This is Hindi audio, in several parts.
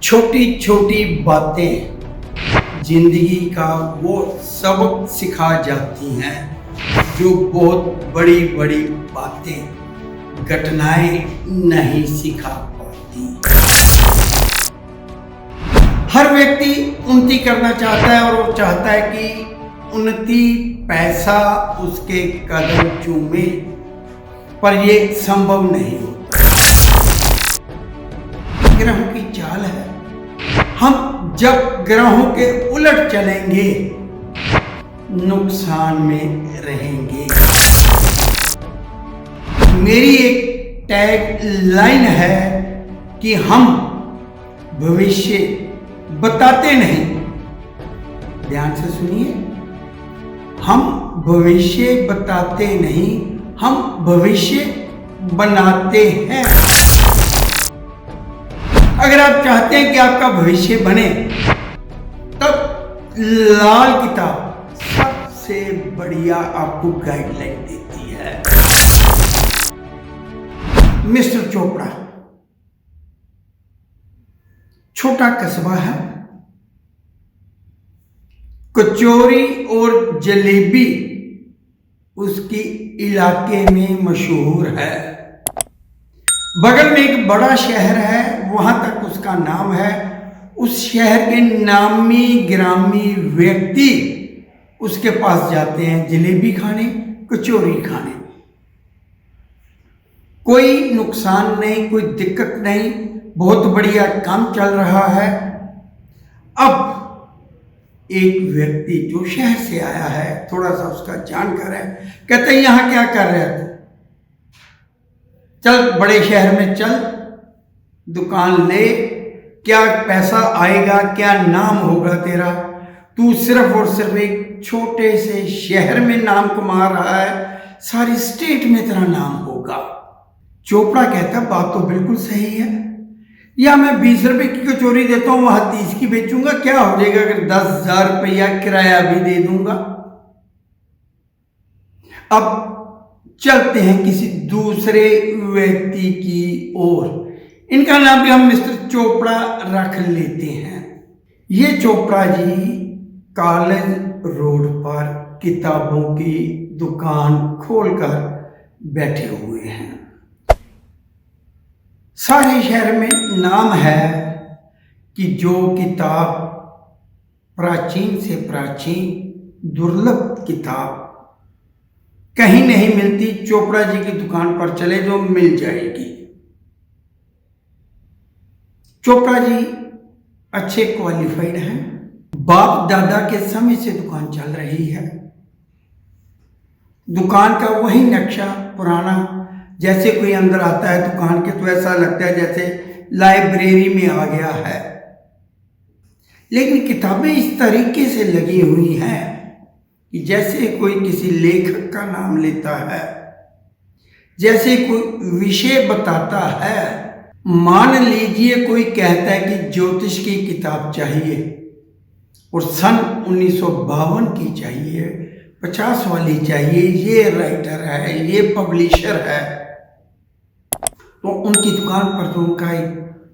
छोटी छोटी बातें जिंदगी का वो सबक सिखा जाती हैं जो बहुत बड़ी बड़ी बातें घटनाएं नहीं सिखा पाती। हर व्यक्ति उन्नति करना चाहता है और वो चाहता है कि उन्नति पैसा उसके कदम चूमे, पर ये संभव नहीं होता। ग्रहों की चाल है, हम जब ग्रहों के उलट चलेंगे नुकसान में रहेंगे। मेरी एक टैग लाइन है कि हम भविष्य बताते नहीं, ध्यान से सुनिए, हम भविष्य बताते नहीं, हम भविष्य बनाते हैं। अगर आप चाहते हैं कि आपका भविष्य बने, तब लाल किताब सबसे बढ़िया आपको गाइडलाइन देती है। मिस्टर चोपड़ा छोटा कस्बा है, कचौरी और जलेबी उसकी इलाके में मशहूर है। बगल में एक बड़ा शहर है, वहां तक उसका नाम है। उस शहर के नामी ग्रामी व्यक्ति उसके पास जाते हैं जलेबी खाने, कचौरी खाने। कोई नुकसान नहीं, कोई दिक्कत नहीं, बहुत बढ़िया काम चल रहा है। अब एक व्यक्ति जो शहर से आया है, थोड़ा सा उसका जानकार है, कहते हैं यहां क्या कर रहे थे? चल बड़े शहर में चल, दुकान ले, क्या पैसा आएगा, क्या नाम होगा तेरा। तू सिर्फ और सिर्फ एक छोटे से शहर में नाम कमा रहा है, सारी स्टेट में तेरा नाम होगा। चोपड़ा कहता बात तो बिल्कुल सही है, या मैं 20 रुपए की कचौरी देता हूं, वहां 30 की बेचूंगा, क्या हो जाएगा अगर 10,000 रुपया किराया भी दे दूंगा। अब चलते हैं किसी दूसरे व्यक्ति की ओर। इनका नाम भी हम मिस्टर चोपड़ा रख लेते हैं। ये चोपड़ा जी कॉलेज रोड पर किताबों की दुकान खोलकर बैठे हुए हैं। सारे शहर में नाम है कि जो किताब प्राचीन से प्राचीन दुर्लभ किताब कहीं नहीं मिलती, चोपड़ा जी की दुकान पर चले जो मिल जाएगी। चोपड़ा जी अच्छे क्वालिफाइड हैं, बाप दादा के समय से दुकान चल रही है। दुकान का वही नक्शा पुराना, जैसे कोई अंदर आता है दुकान के तो ऐसा लगता है जैसे लाइब्रेरी में आ गया है। लेकिन किताबें इस तरीके से लगी हुई हैं कि जैसे कोई किसी लेखक का नाम लेता है, जैसे कोई विषय बताता है। मान लीजिए कोई कहता है कि ज्योतिष की किताब चाहिए और सन 1952 की चाहिए, 50 वाली चाहिए, ये राइटर है, ये पब्लिशर है, तो उनकी दुकान पर तो उनका एक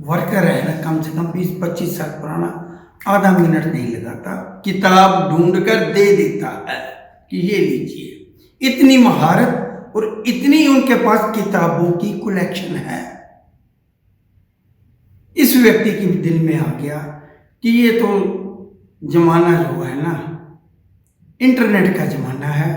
वर्कर है ना, कम से कम 20-25 साल पुराना, आधा मिनट नहीं लगाता, किताब ढूंढकर दे देता है कि ये लीजिए। इतनी महारत और इतनी उनके पास किताबों की कलेक्शन है। इस व्यक्ति के भी दिल में आ गया कि ये तो जमाना जो है ना, इंटरनेट का जमाना है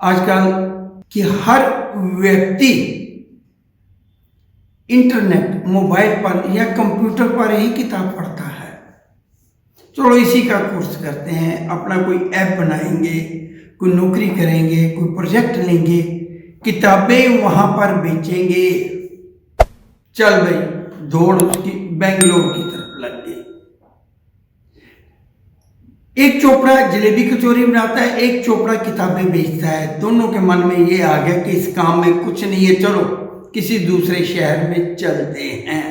आजकल, कि हर व्यक्ति इंटरनेट, मोबाइल पर या कंप्यूटर पर ही किताब पढ़ता है। चलो इसी का कोर्स करते हैं, अपना कोई ऐप बनाएंगे, कोई नौकरी करेंगे, कोई प्रोजेक्ट लेंगे, किताबें वहां पर बेचेंगे। चल भाई, दौड़ उसकी बेंगलोर की तरफ लग गई। एक चोपड़ा जलेबी कचौरी बनाता है, एक चोपड़ा किताबें बेचता है। दोनों के मन में ये आ गया कि इस काम में कुछ नहीं है, चलो किसी दूसरे शहर में चलते हैं।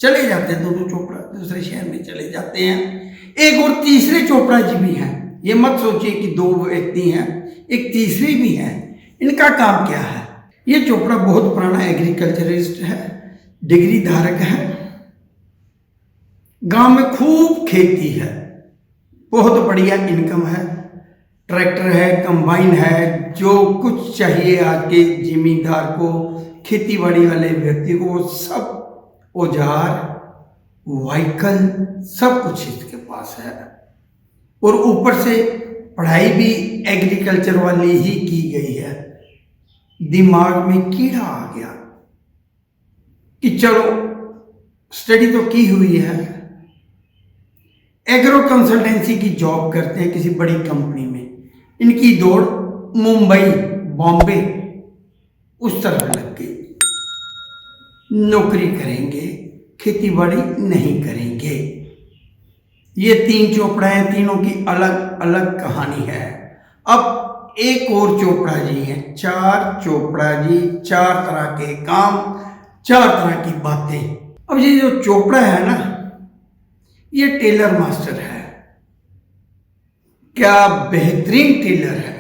चले जाते हैं दोनों चोपड़ा, दूसरे शहर में चले जाते हैं। एक और तीसरे चोपड़ा जी भी हैं, ये मत सोचिए कि दो व्यक्ति हैं, एक तीसरे भी हैं। इनका काम क्या है? ये चोपड़ा बहुत पुराना एग्रीकल्चरिस्ट है, डिग्री धारक है, गांव में खूब खेती है, बहुत बढ़िया इनकम है, ट्रैक्टर है, कंबाइन है, जो कुछ चाहिए आज के जिमींदार को, खेती बाड़ी वाले व्यक्ति को, वो सब औजार, व्हीकल, सब कुछ इसके पास है। और ऊपर से पढ़ाई भी एग्रीकल्चर वाली ही की गई है। दिमाग में कीड़ा आ गया कि चलो स्टडी तो की हुई है, एग्रो कंसल्टेंसी की जॉब करते हैं किसी बड़ी कंपनी में, इनकी दौड़ मुंबई, बॉम्बे उस तरफ लग गई। नौकरी करेंगे, खेती बाड़ी नहीं करेंगे। ये 3 चोपड़ा हैं, तीनों की अलग अलग कहानी है। अब एक और चोपड़ा जी हैं, 4 चोपड़ा जी, 4 तरह के काम, 4 तरह की बातें। अब ये जो चोपड़ा है ना, ये टेलर मास्टर है, क्या बेहतरीन टेलर है।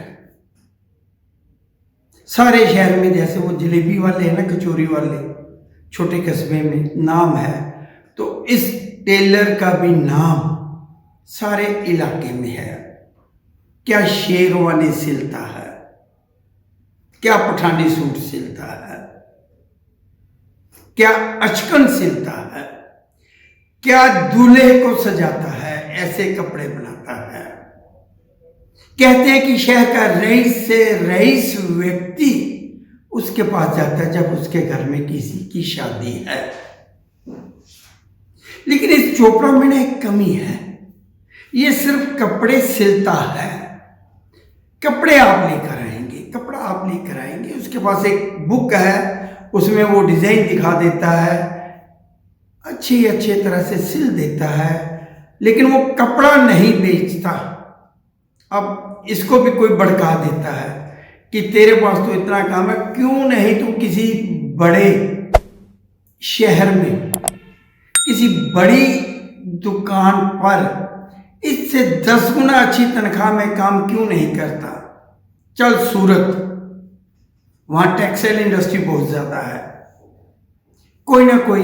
सारे शहर में जैसे वो जलेबी वाले हैं ना, कचौरी वाले, छोटे कस्बे में नाम है, तो इस टेलर का भी नाम सारे इलाके में है। क्या शेरवानी सिलता है, क्या पठानी सूट सिलता है, क्या अचकन सिलता है, क्या दूल्हे को सजाता है, ऐसे कपड़े बनाता है। कहते हैं कि शहर का रईस से रईस व्यक्ति उसके पास जाता है जब उसके घर में किसी की शादी है। लेकिन इस चोपड़ा में ना एक कमी है, ये सिर्फ कपड़े सिलता है। कपड़े आप लेकर आएंगे, कपड़ा आप लेकर आएंगे, उसके पास एक बुक है, उसमें वो डिजाइन दिखा देता है, अच्छे तरह से सिल देता है, लेकिन वो कपड़ा नहीं बेचता। अब इसको भी कोई भड़का देता है कि तेरे पास तो इतना काम है, क्यों नहीं तू किसी बड़े शहर में, किसी बड़ी दुकान पर इससे 10 गुना अच्छी तनख्वाह में काम क्यों नहीं करता। चल सूरत, वहां टेक्सटाइल इंडस्ट्री बहुत ज्यादा है, कोई ना कोई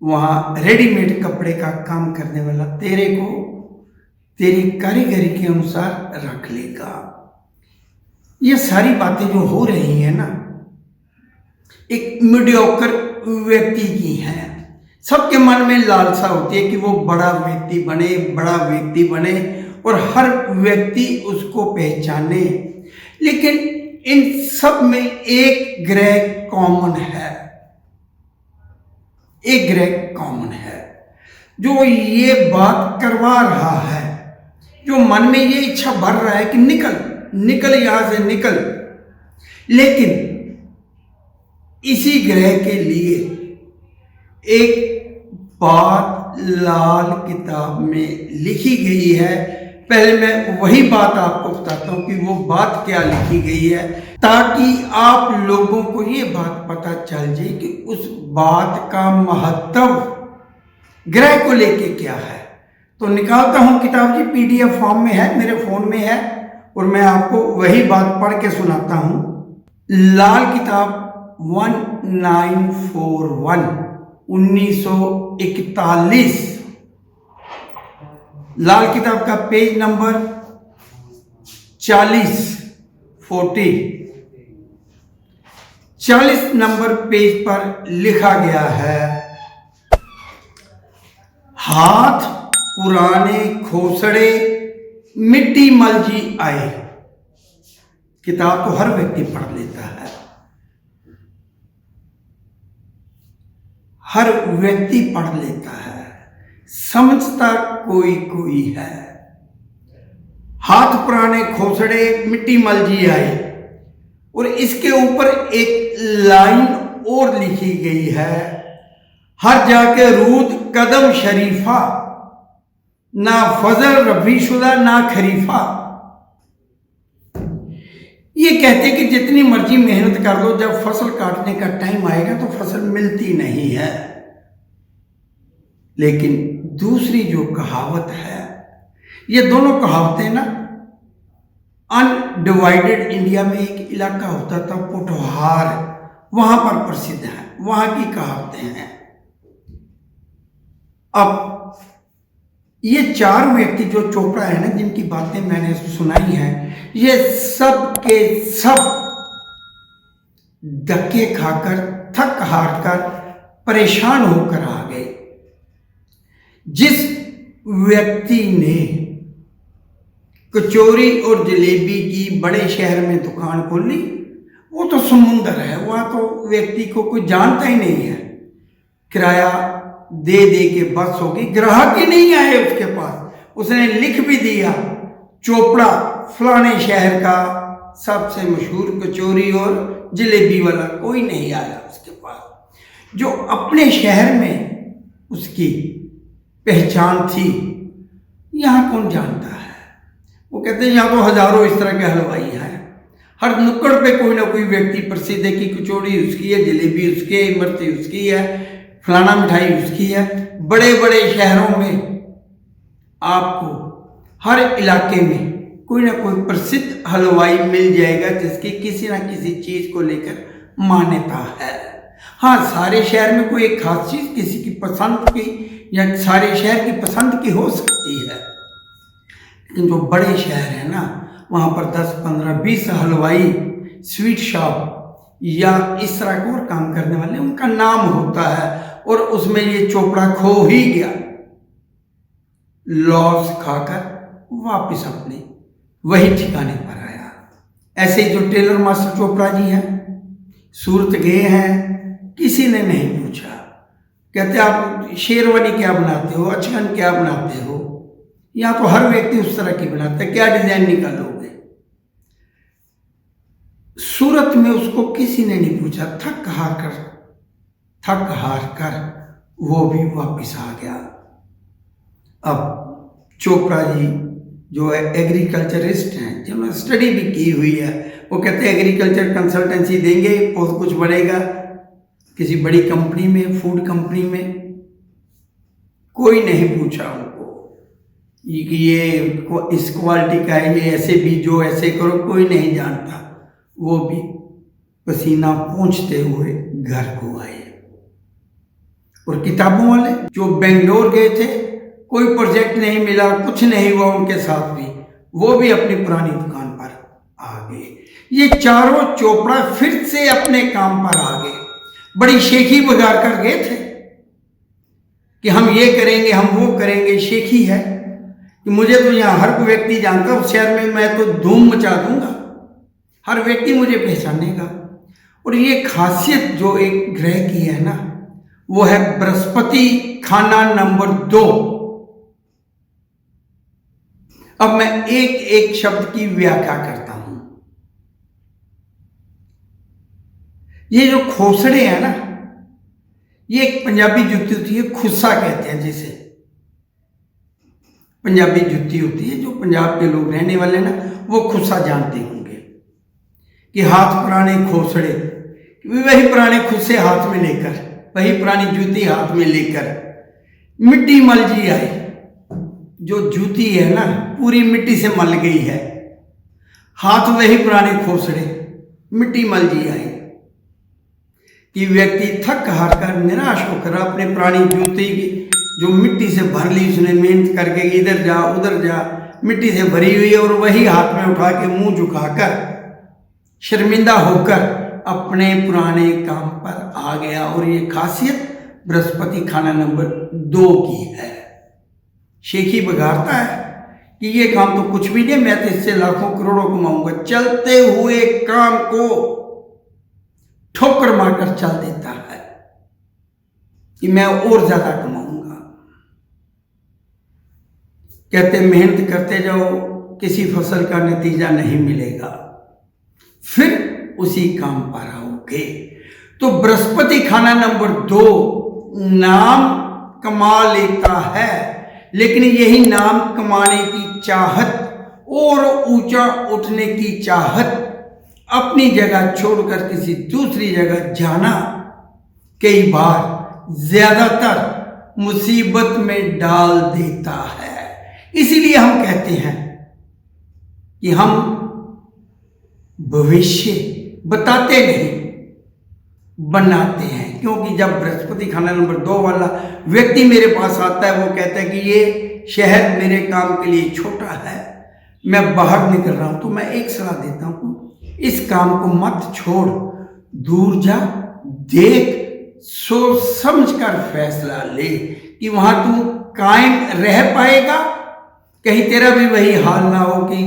वहां रेडीमेड कपड़े का काम करने वाला तेरे को तेरी कारीगरी के अनुसार रख लेगा। ये सारी बातें जो हो रही है ना, एक मीडियोकर व्यक्ति की हैं। सबके मन में लालसा होती है कि वो बड़ा व्यक्ति बने, बड़ा व्यक्ति बने और हर व्यक्ति उसको पहचाने। लेकिन इन सब में एक ग्रह कॉमन है, एक ग्रह कॉमन है जो ये बात करवा रहा है, जो मन में ये इच्छा भर रहा है कि निकल निकल यहां से निकल। लेकिन इसी ग्रह के लिए एक बात लाल किताब में लिखी गई है। पहले मैं वही बात आपको बताता हूं कि वो बात क्या लिखी गई है, ताकि आप लोगों को ये बात पता चल जाए कि उस बात का महत्व ग्रह को लेके क्या है। तो निकालता हूं किताब की, PDF फॉर्म में है, मेरे फोन में है, और मैं आपको वही बात पढ़ के सुनाता हूं। लाल किताब 1941 1941, लाल किताब का पेज नंबर 40 नंबर पेज पर लिखा गया है, हाथ पुराने खोसड़े मिट्टी मलजी आए। किताब तो हर व्यक्ति पढ़ लेता है, हर व्यक्ति पढ़ लेता है, समझता कोई कोई है। हाथ पुराने खोसड़े मिट्टी मलजी आए, और इसके ऊपर एक लाइन और लिखी गई है, हर जाके रूद कदम शरीफा, ना फजल रबीशुदा ना खरीफा। ये कहते कि जितनी मर्जी मेहनत कर लो, जब फसल काटने का टाइम आएगा तो फसल मिलती नहीं है। लेकिन दूसरी जो कहावत है, ये दोनों कहावतें ना अनडिवाइडेड इंडिया में एक इलाका होता था पोठोहार, वहां पर प्रसिद्ध है, वहां की कहावतें हैं। अब ये चार व्यक्ति जो चोपड़ा है ना, जिनकी बातें मैंने सुनाई हैं, ये सब के सब धक्के खाकर, थक हार कर, परेशान होकर आ गए। जिस व्यक्ति ने कचौरी और जलेबी की बड़े शहर में दुकान खोली, वो तो समुंदर है, वहां तो व्यक्ति को कोई जानता ही नहीं है। किराया दे दे के बस होगी, ग्राहक ही नहीं आए उसके पास। उसने लिख भी दिया, चोपड़ा फलाने शहर का सबसे मशहूर कचौरी और जलेबी वाला, कोई नहीं आया उसके पास। जो अपने शहर में उसकी पहचान थी, यहाँ कौन जानता है। वो कहते हैं यहाँ तो हजारों इस तरह के हलवाई हैं, हर नुक्कड़ पे कोई ना कोई व्यक्ति प्रसिद्ध है कि कचौड़ी उसकी है, जलेबी उसकी है, इमरती उसकी है, फलाना मिठाई उसकी है। बड़े बड़े शहरों में आपको हर इलाके में कोई ना कोई प्रसिद्ध हलवाई मिल जाएगा जिसकी किसी ना किसी चीज को लेकर मान्यता है। हाँ, सारे शहर में कोई एक खास चीज किसी की पसंद की या सारे शहर की पसंद की हो सकती है, लेकिन जो बड़े शहर है ना, वहां पर 10, 15, 20 हलवाई, स्वीट शॉप या इस तरह के और काम करने वाले, उनका नाम होता है। और उसमें ये चोपड़ा खो ही गया, लॉस खाकर वापस अपने वही ठिकाने पर आया। ऐसे ही जो टेलर मास्टर चोपड़ा जी हैं, सूरत गए हैं, किसी ने नहीं पूछा। कहते आप शेरवानी क्या बनाते हो, अचकन क्या बनाते हो, यहाँ तो हर व्यक्ति उस तरह की बनाता है, क्या डिजाइन निकालोगे। सूरत में उसको किसी ने नहीं पूछा, थक हार कर वो भी वापस आ गया। अब चोपड़ा जी जो है एग्रीकल्चरिस्ट हैं, जिन्होंने स्टडी भी की हुई है, वो कहते हैं एग्रीकल्चर कंसल्टेंसी देंगे, बहुत कुछ बनेगा किसी बड़ी कंपनी में, फूड कंपनी में। कोई नहीं पूछा उनको कि ये इस क्वालिटी का है, ये ऐसे बीजो, ऐसे करो, कोई नहीं जानता। वो भी पसीना पोंछते हुए घर को आए। और किताबों वाले जो बेंगलोर गए थे, कोई प्रोजेक्ट नहीं मिला, कुछ नहीं हुआ उनके साथ भी, वो भी अपनी पुरानी दुकान पर आ गए। ये चारों चोपड़ा फिर से अपने काम पर आ गए। बड़ी शेखी बगार कर गए थे कि हम ये करेंगे, हम वो करेंगे। शेखी है कि मुझे तो यहाँ हर कोई व्यक्ति जानता, उस शहर में मैं तो धूम मचा दूंगा, हर व्यक्ति मुझे पहचानेगा। और ये खासियत जो एक ग्रह की है ना, वो है बृहस्पति खाना नंबर 2। अब मैं एक एक शब्द की व्याख्या करता हूं। ये जो खोसड़े हैं ना, ये एक पंजाबी जुत्ती होती है, खुस्सा कहते हैं जिसे। पंजाबी जुत्ती होती है, जो पंजाब के लोग रहने वाले ना, वो खुस्सा जानते होंगे कि हाथ पुराने खोसड़े, वही पुराने खुस्से हाथ में लेकर, वही पुरानी जूती हाथ में लेकर मिट्टी मल जी आए। जो जूती है ना, पूरी मिट्टी से मल गई है, हाथ वही पुराने खोसड़े, मिट्टी मल जी आए कि व्यक्ति थक हार कर, निराश होकर अपने पुरानी जूती की जो मिट्टी से भर ली, उसने मेहनत करके इधर जा उधर जा, मिट्टी से भरी हुई है, और वही हाथ में उठा के मुंह झुकाकर शर्मिंदा होकर अपने पुराने काम पर आ गया। और ये खासियत बृहस्पति खाना नंबर 2 की है। शेखी बघारता है कि ये काम तो कुछ भी नहीं, मैं तो इससे लाखों करोड़ों कमाऊंगा। चलते हुए काम को ठोकर मारकर चल देता है कि मैं और ज्यादा कमाऊंगा। कहते मेहनत करते जाओ, किसी फसल का नतीजा नहीं मिलेगा, फिर उसी काम पर आओगे। तो बृहस्पति खाना नंबर 2 नाम कमा लेता है, लेकिन यही नाम कमाने की चाहत और ऊंचा उठने की चाहत, अपनी जगह छोड़कर किसी दूसरी जगह जाना, कई बार ज्यादातर मुसीबत में डाल देता है। इसीलिए हम कहते हैं कि हम भविष्य बताते नहीं, बनाते हैं। क्योंकि जब बृहस्पति खाना नंबर 2 वाला व्यक्ति मेरे पास आता है, वो कहता है कि ये शहर मेरे काम के लिए छोटा है, मैं बाहर निकल रहा हूं, तो मैं एक सलाह देता हूं, इस काम को मत छोड़, दूर जा, देख, सोच समझ कर फैसला ले कि वहां तू कायम रह पाएगा। कहीं तेरा भी वही हाल ना हो कि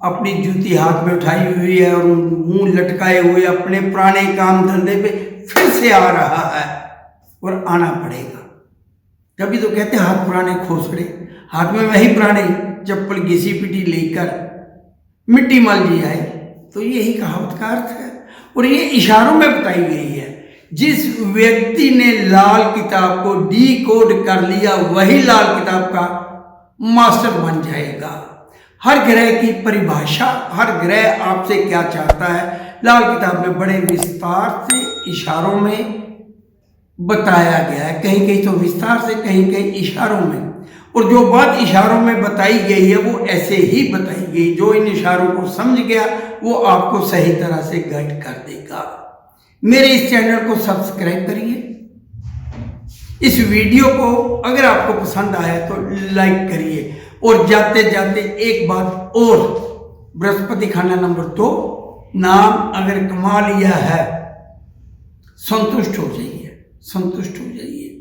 अपनी जूती हाथ में उठाई हुई है और मुंह लटकाए हुए अपने पुराने काम धंधे पे फिर से आ रहा है, और आना पड़ेगा। कभी तो कहते हाथ पुराने खोसड़े, हाथ में वही पुराने चप्पल घिसी पिटी लेकर मिट्टी मल ली आए। तो यही कहावत का अर्थ है, और ये इशारों में बताई गई है। जिस व्यक्ति ने लाल किताब को डिकोड कर लिया, वही लाल किताब का मास्टर बन जाएगा। हर ग्रह की परिभाषा, हर ग्रह आपसे क्या चाहता है, लाल किताब में बड़े विस्तार से इशारों में बताया गया है। कहीं कहीं तो विस्तार से, कहीं कहीं इशारों में। और जो बात इशारों में बताई गई है वो ऐसे ही बताई गई। जो इन इशारों को समझ गया वो आपको सही तरह से गाइड कर देगा। मेरे इस चैनल को सब्सक्राइब करिए। इस वीडियो को अगर आपको पसंद आया तो लाइक करिए। और जाते जाते एक बात और, बृहस्पति खाना नंबर 2 नाम अगर कमा लिया है, संतुष्ट हो जाइए, संतुष्ट हो जाइए।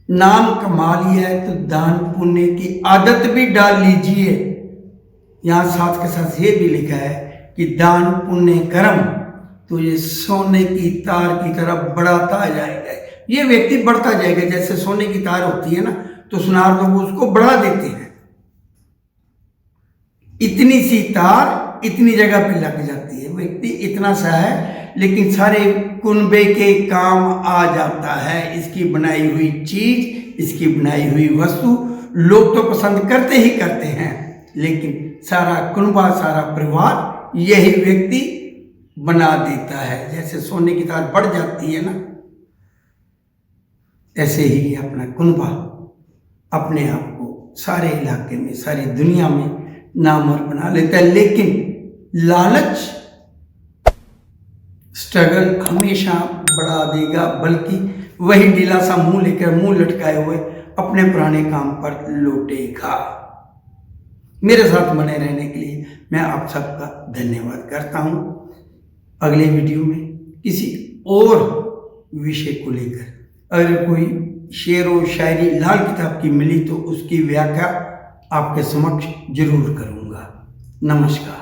नाम कमा लिया है तो दान पुण्य की आदत भी डाल लीजिए। यहां साथ के साथ ये भी लिखा है कि दान पुण्य कर्म तो ये सोने की तार की तरह बढ़ाता जाएगा। ये व्यक्ति बढ़ता जाएगा। जैसे सोने की तार होती है ना, तो सुनार लोग उसको बढ़ा देते हैं। इतनी सी तार इतनी जगह पे लग जाती है। व्यक्ति इतना सा है लेकिन सारे कुनबे के काम आ जाता है। इसकी बनाई हुई चीज, इसकी बनाई हुई वस्तु लोग तो पसंद करते ही करते हैं, लेकिन सारा कुनबा, सारा परिवार यही व्यक्ति बना देता है। जैसे सोने की तार बढ़ जाती है ना, ऐसे ही अपना कुनबा अपने आप को सारे इलाके में, सारी दुनिया में नामवर बना लेता है। लेकिन लालच, स्ट्रगल हमेशा बढ़ा देगा, बल्कि वही ढीला सा मुंह लेकर, मुंह लटकाए हुए अपने पुराने काम पर लौटेगा। मेरे साथ बने रहने के लिए मैं आप सबका धन्यवाद करता हूं। अगले वीडियो में किसी और विषय को लेकर अगर कोई शेर व शायरी लाल किताब की मिली तो उसकी व्याख्या आपके समक्ष जरूर करूंगा। नमस्कार।